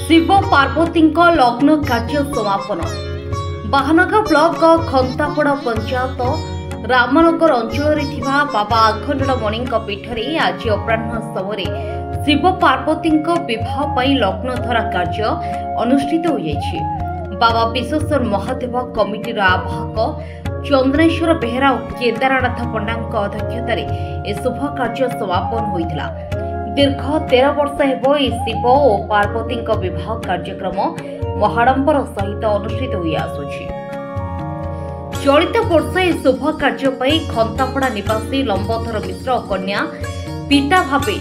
शिव पार्वती लग्न कार्य समापन। बाहानगर ब्लॉक खंतापड़ा पंचायत रामनगर अंचल बाबा आखंडमणि पीठ में आज अपराह समय शिव पार्वती विवाह लग्नधरा कार्य अनुष्ठित हो जाइछि। बाबा विश्वेश्वर महादेव कमिटीर आवाहक चंद्रेश्वर बेहेरा और केदारनाथ पंडा अध्यक्षतार शुभ कार्य समापन होता। दीर्घ 13 वर्ष हेब शिव और पार्वती विवाह कार्यक्रम महाडंबर सहित अनुष्ठित हो आसुछि। चलित वर्ष यह शुभ कार्य खंतापड़ा निवासी लंबोधर मिश्र और कन्या पिता भावे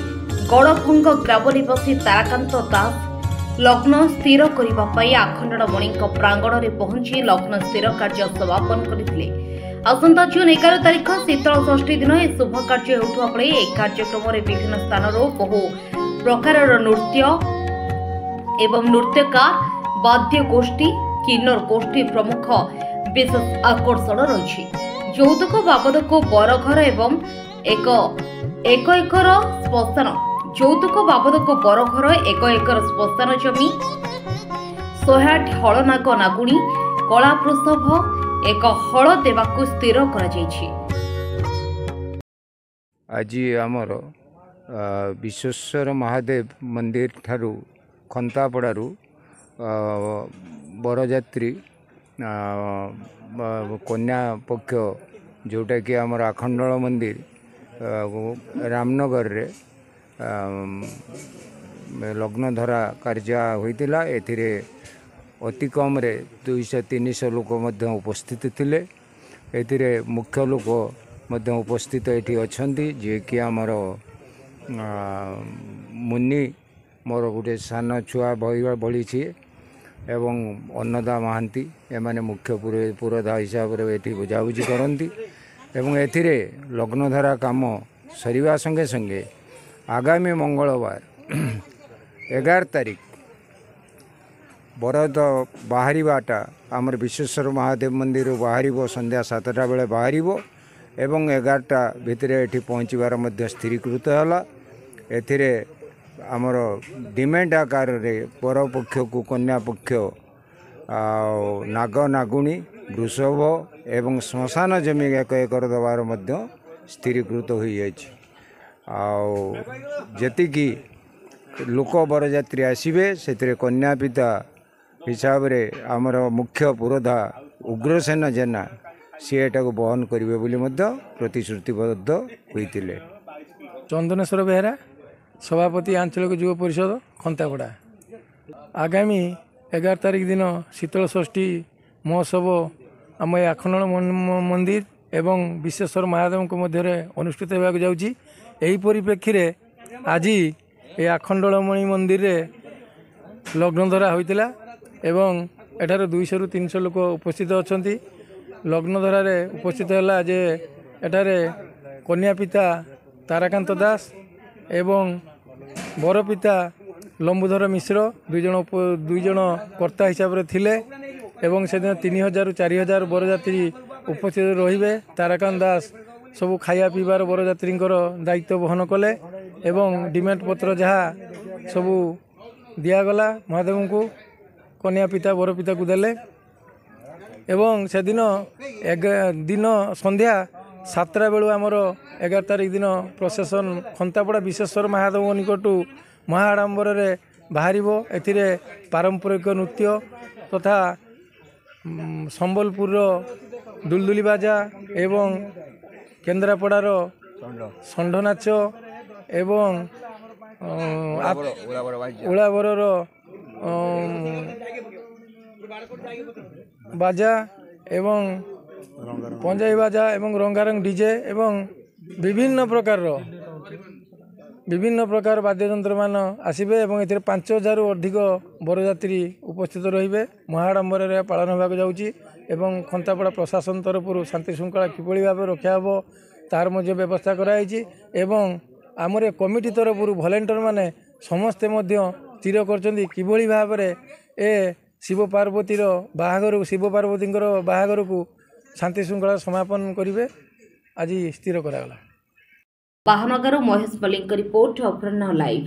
गड़भंग ग्राम निवासी ताराकांत दास लग्न स्थिर करने आखंडमणि प्रांगण में पहुंची लग्न स्थिर कार्य समापन करते। आसंता जून 11 तारीख शीतल षष्ठी दिन यह शुभ कार्य होता बेले यह कार्यक्रम विभिन्न स्थान बहु प्रकार नृत्य एवं नृत्यकार वाद्य गोष्ठी किन्नर गोष्ठी प्रमुख विशेष आकर्षण रही। यौतुक बाबद को बरघर एवं एक एकर श्मशान यौतुक बाबद को बरघर 1 एकर श्मशान जमी 108 हलनाग नागुणी कला प्रसव एक हल देवाकू स्थिर करा जायछि। आज आमर विश्वेश्वर महादेव मंदिर ठारू खंतापड़ारू बरजात्री कन्या पक्ष जोटा कि आमर आखंडल मंदिर रामनगर रे लग्नधरा कार्य होइतिला। एथिरे अति कम रे 200-300 लोक मध्य उपस्थित थिले। एथिरे मुख्य लोक मध्य उपस्थित एठी अछंती जे कि आमर मुन्नी मोर गोटे सान छुआ बड़ी छी एवं अन्नदा महांती एमाने मुख्य पुरोधा हिसाब से एठी बुझाबुझी करती एवं एथिरे लग्नधरा काम सरिवा संगे संगे आगामी मंगलवार 11 तारीख बरद बाहरीटा आमर विश्वेश्वर महादेव मंदिर बाहर संध्या 7टा बेले बाहर एवं 11टा भितर एठी पहुँचबार मध्य स्थिरीकृत है। एथिरे आमर डिमेंड आकार रे बर पक्ष को कन्या पक्ष नाग नागुणी वृषभ एवं श्मशान जमी 1 एकर दबार मध्य स्थिरीकृत हो जी लोक बरजात्री आसबे से कन्या पिता हिसाब रे आमर मुख्य पुरोधा उग्रसेन जेना सी एटा को बहन करेंगे बोली प्रतिश्रुतिबद्ध होते। चंद्रेश्वर बेहेरा सभापति आंचलिक युव परिषद खंतापड़ा आगामी 11 तारीख दिन शीतल षष्ठी महोत्सव आम आखंड मंदिर एवं विश्वेश्वर महादेव को मध्य अनुष्ठित होगा जाऊँगी। यही परिप्रेक्षी रे आज ये आखंडमणि मंदिर रे लग्नधरा होइतिला एवं एठार 200-300 लोक उपस्थित अच्छा। लग्नधरा रे उपस्थित है जे एठारे कन्या पिता ताराकांत दास एवं बर पिता लंबोधर मिश्र दुई जन कर्ता हिसाब से थिले एवं से दिन 3000-4000 बरजात्री उपस्थित रहिबे। ताराकांत दास सबू खाया पीबार बरजात्री दायित्व बहन कले एवं डिमांड पत्र जहाँ सबू दिगला महादेव को कन्या पिता बर पिता को देले एवं से दिन संध्या 7टा बेलू आमर 11 तारीख दिन प्रसेसन खंतापड़ा विश्वेश्वर महादेव निकटू महाआडंबर बाहर एथिरे पारंपरिक नृत्य तथा संबलपुर दुलदुली बाजा एवं केन्द्रापड़ार षंढ नाच एवं उलाबर बाजा एवं पंजाबी बाजा एवं रंगारंग डीजे एवं विभिन्न प्रकार वाद्ययंत्र मान आसबे एवं ए 5000 अधिक बरजात्री उपस्थित रहिबे। महाआडंबर पालन होगा जाऊँगी एवं खंतापड़ा प्रशासन तरफ शांति श्रृंखला किभली भाव रक्षा हे तार मध्य व्यवस्था कराई एवं आमर कमिटी तरफ भलेंटियर माने समस्ते स्थिर करछन्ती किभली भाव ए शिव पार्वती शिव पार्वती बाहागर को शांति श्रृंखला समापन करेंगे आज स्थिर करागला। बाहानगर महेश मल्लिक रिपोर्ट अपराह लाइव।